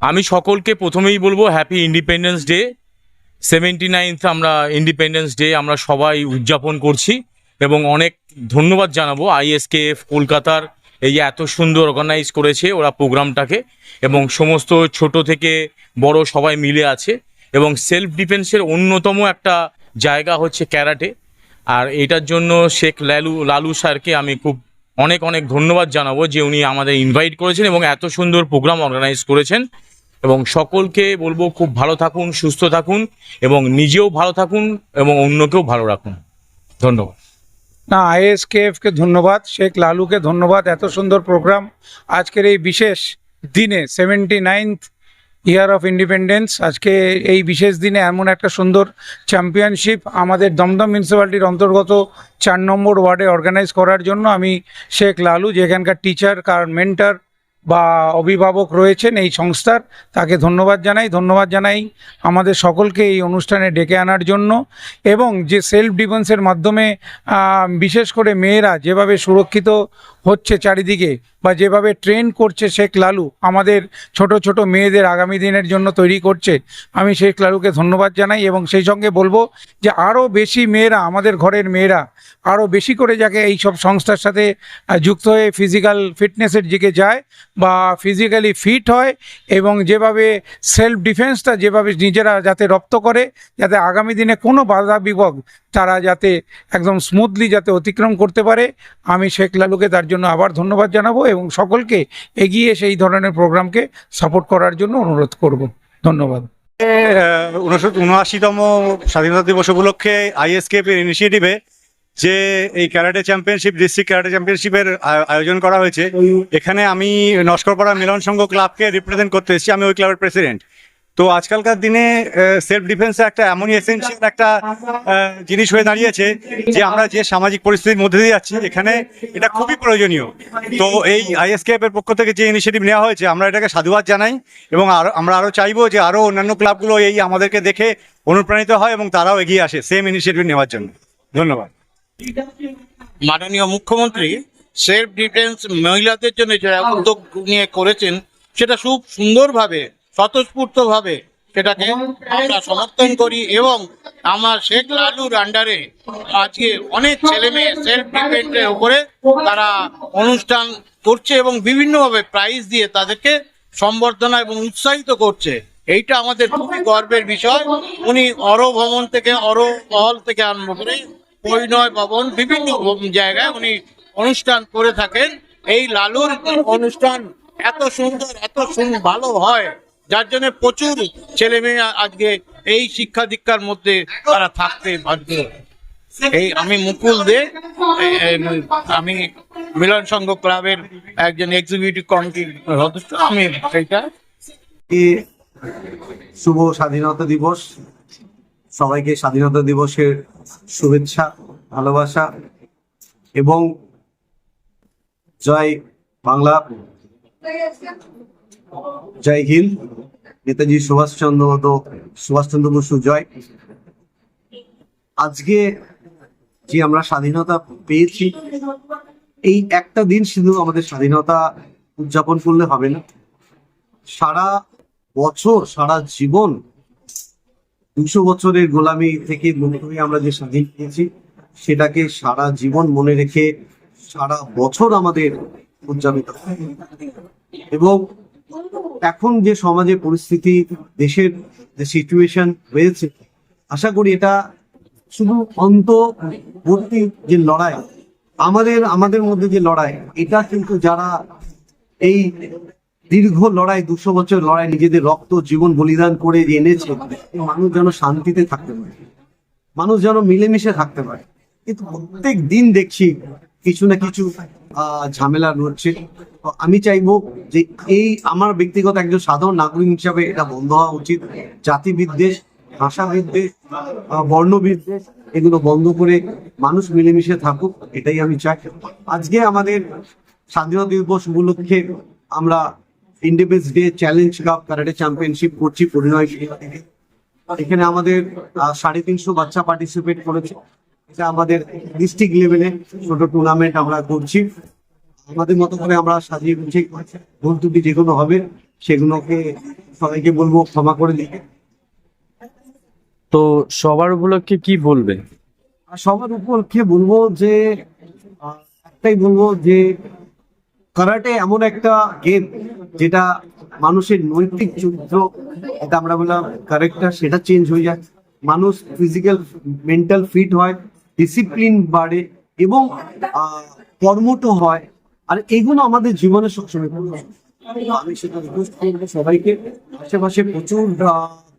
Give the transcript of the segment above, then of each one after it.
আমি সকলকে প্রথমেই বলবো হ্যাপি ইন্ডিপেন্ডেন্স ডে। 79th আমরা ইন্ডিপেন্ডেন্স ডে আমরা সবাই উদযাপন করছি এবং অনেক ধন্যবাদ জানাবো আইএসকেএফ কলকাতার এই যে এত সুন্দর অর্গানাইজ করেছে ওরা প্রোগ্রামটাকে, এবং সমস্ত ছোট থেকে বড় সবাই মিলে আছে। এবং সেলফ ডিফেন্সের অন্যতম একটা জায়গা হচ্ছে ক্যারাটে, আর এটার জন্য শেখ লালু স্যারকে আমি খুব অনেক অনেক ধন্যবাদ জানাবো যে উনি আমাদের ইনভাইট করেছেন এবং এত সুন্দর প্রোগ্রাম অর্গানাইজ করেছেন। এবং সকলকে বলবো খুব ভালো থাকুন, সুস্থ থাকুন এবং নিজেও ভালো থাকুন এবং অন্যকেও ভালো রাখুন। ধন্যবাদ। না, আইএসকেএফকে ধন্যবাদ, শেখ লালুকে ধন্যবাদ, এত সুন্দর প্রোগ্রাম আজকের এই বিশেষ দিনে 79th ইয়ার অফ ইন্ডিপেন্ডেন্স। আজকে এই বিশেষ দিনে এমন একটা সুন্দর চ্যাম্পিয়নশিপ আমাদের দমদম মিউনিসিপ্যালিটির অন্তর্গত 4 নম্বর ওয়ার্ডে অর্গানাইজ করার জন্য আমি শেখ লালু, যেখানকার টিচার কার মেন্টর বা অভিভাবক রয়েছেন এই সংস্থার, তাকে ধন্যবাদ জানাই আমাদের সকলকে এই অনুষ্ঠানে ডেকে আনার জন্য। এবং যে সেলফ ডিফেন্সের মাধ্যমে বিশেষ করে মেয়েরা যেভাবে সুরক্ষিত হচ্ছে চারিদিকে, বা যেভাবে ট্রেন করছে শেখ লালু আমাদের ছোট ছোট মেয়েদের আগামী দিনের জন্য তৈরি করছে, আমি শেখ লালুকে ধন্যবাদ জানাই। এবং সেই সঙ্গে বলবো যে আরও বেশি মেয়েরা, আমাদের ঘরের মেয়েরা আরও বেশি করে যাকে এই সব সংস্থার সাথে যুক্ত হয়ে ফিজিক্যাল ফিটনেসের দিকে যায় বা ফিজিক্যালি ফিট হয়, এবং যেভাবে সেলফ ডিফেন্সটা যেভাবে নিজেরা যাতে রপ্ত করে, যাতে আগামী দিনে কোনো বাধা বিপদ তারা যাতে একদম স্মুথলি যাতে অতিক্রম করতে পারে, আমি শেখ লালুকে তার জন্য আবার ধন্যবাদ জানাবো এবং সকলকে এগিয়ে সেই ধরনের প্রোগ্রামকে সাপোর্ট করার জন্য অনুরোধ করব। ধন্যবাদ। 79তম স্বাধীনতা দিবস উপলক্ষে আইএসকেএফ এর ইনিশিয়েটিভে যে এই ক্যারাটে চ্যাম্পিয়নশিপ, ডিস্ট্রিক্ট ক্যারাটে চ্যাম্পিয়নশিপের আয়োজন করা হয়েছে, এখানে আমি নস্করপাড়া মিলন সংঘ ক্লাবকে রিপ্রেজেন্ট করতে এসেছি। আমি ওই ক্লাবের প্রেসিডেন্ট। তো আজকালকার দিনে সেলফ ডিফেন্সে একটা এমনই এসেন্সিয়াল একটা জিনিস হয়ে দাঁড়িয়েছে যে আমরা যে সামাজিক পরিস্থিতির মধ্যে দিয়ে যাচ্ছি, এখানে এটা খুবই প্রয়োজনীয়। তো এই আইএসকেএফ এর পক্ষ থেকে যে ইনিশিয়েটিভ নেওয়া হয়েছে, আমরা এটাকে সাধুবাদ জানাই এবং আমরা আরও চাইবো যে আরও অন্যান্য ক্লাবগুলো এই আমাদেরকে দেখে অনুপ্রাণিত হয় এবং তারাও এগিয়ে আসে সেম ইনিশিয়েটিভ নেওয়ার জন্য। ধন্যবাদ। মাননীয় মুখ্যমন্ত্রী সেলফ ডিফেন্স মহিলাদের জন্য যে উদ্যোগ নিয়ে করেছেন, সেটা খুব সুন্দরভাবে স্বতঃস্ফূর্তভাবে সেটাকে আমরা সমর্থন করি। এবং আমার শেখ লালুর আন্ডারে আজকে অনেক ছেলে মেয়ে সেলফ ডিফেন্সের উপরে তারা অনুষ্ঠান করছে এবং বিভিন্নভাবে প্রাইজ দিয়ে তাদেরকে সম্বর্ধনা এবং উৎসাহিত করছে। এইটা আমাদের খুবই গর্বের বিষয়। উনি অরো ভবন থেকে, অরো হল থেকে আরম্ভ করে পরিণয় ভবন বিভিন্ন জায়গায় উনি অনুষ্ঠান করে থাকেন। এই লালুর অনুষ্ঠান এত সুন্দর, ভালো হয়, যার জন্য প্রচুর ছেলে মেয়ে আজকে এই শিক্ষা দীক্ষার মধ্যে তারা থাকতে বাধ্য। এই আমি মুকুল দে, আমি মিলন সংঘ ক্লাবের একজন এক্সিকিউটিভ কমিটির সদস্য। আমি এইটা শুভ স্বাধীনতা দিবস। সবাইকে স্বাধীনতা দিবসের শুভেচ্ছা, ভালোবাসা এবং জয় বাংলা, জয় হিন্দ, নেতাজি সুভাষচন্দ্র বসু জয়। আজকে যে আমরা স্বাধীনতা পেয়েছি, এই একটা দিন শুধু আমাদের স্বাধীনতা উদযাপন করলে হবে না, সারা বছর, সারা জীবন 200 বছরের গোলামি থেকে মুক্ত হয়ে আমরা যে স্বাধীন পেয়েছি, সেটাকে সারা জীবন মনে রেখে সারা বছর আমাদের উদযাপিত হয়। এবং এখন যে সমাজে পরিস্থিতি, দেশের যে সিচুয়েশন হয়েছে, আশা করি এটা শুধু অন্তর্বর্তী যে লড়াই, আমাদের মধ্যে যে লড়াই, এটা কিন্তু যারা এই দীর্ঘ লড়াই, 200 বছর লড়াই, নিজেদের রক্ত জীবন বলিদান করে এনেছে, মানুষ যেন শান্তিতে থাকতে পারে, মানুষ যেন মিলেমিশে থাকতে পারে। কিন্তু প্রত্যেক দিন দেখছি কিছু না কিছু ঝামেলা রয়েছে। আমি চাইবো যে এই আমার ব্যক্তিগত একজন সাধারণ নাগরিক হিসাবে এটা বন্ধ হওয়া উচিত। জাতি বিদ্বেষ, ভাষা বিদ্বেষ, বর্ণ বিদ্বেষ, এগুলো বন্ধ করে মানুষ মিলেমিশে থাকুক, এটাই আমি চাই। আজকে আমাদের স্বাধীনতা দিবস উপলক্ষে আমরা independence day challenge cup karate championship করছি পরিণয় থেকে। এখানে আমাদের 350 বাচ্চা পার্টিসিপেট করেছে। এটা আমাদের ডিস্ট্রিক্ট লেভেলে ছোট টুর্নামেন্ট আমরা করছি। আমাদের মতো করে আমরা সাজিয়ে গুছিয়ে ভুল ত্রুটি যেগুলো হবে সেগুলোকে সবাইকে বলবো ক্ষমা করে দিতে। তো সবার উপলক্ষে কি বলবে? আর সবার উপলক্ষে বলবো যে একটাই বলবো যে কারাটে এমন একটা গেম যেটা মানুষের নৈতিক চরিত্র, এটা আমরা বললাম ক্যারেক্টার, সেটা চেঞ্জ হয়ে যায়। মানুষ ফিজিক্যাল মেন্টাল ফিট হয়, ডিসিপ্লিন বাড়ে এবং কর্মঠ হয়। আর এগুলো আমাদের জীবনে সবসময় প্রয়োজন। আমি সেটা রিকোয়েস্ট করবো সবাইকে, আশেপাশে প্রচুর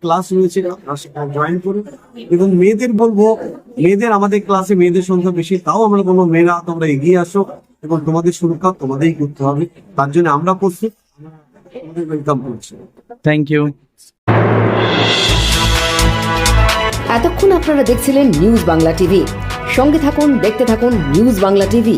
ক্লাস রয়েছে, জয়েন করুন। এবং মেয়েদের বলবো, মেয়েদের আমাদের ক্লাসে মেয়েদের সংখ্যা বেশি, তাও আমরা কোনো মেয়েরা তোমরা এগিয়ে আসো এবং তোমাদের সুরক্ষা তোমাদেরই করতে হবে। তার জন্য আমরা প্রস্তুত, আমাদের ওয়েলকাম করছি। Thank you. এতক্ষণ আপনারা দেখছিলেন নিউজ বাংলা টিভি। সঙ্গে থাকুন, দেখতে থাকুন নিউজ বাংলা টিভি।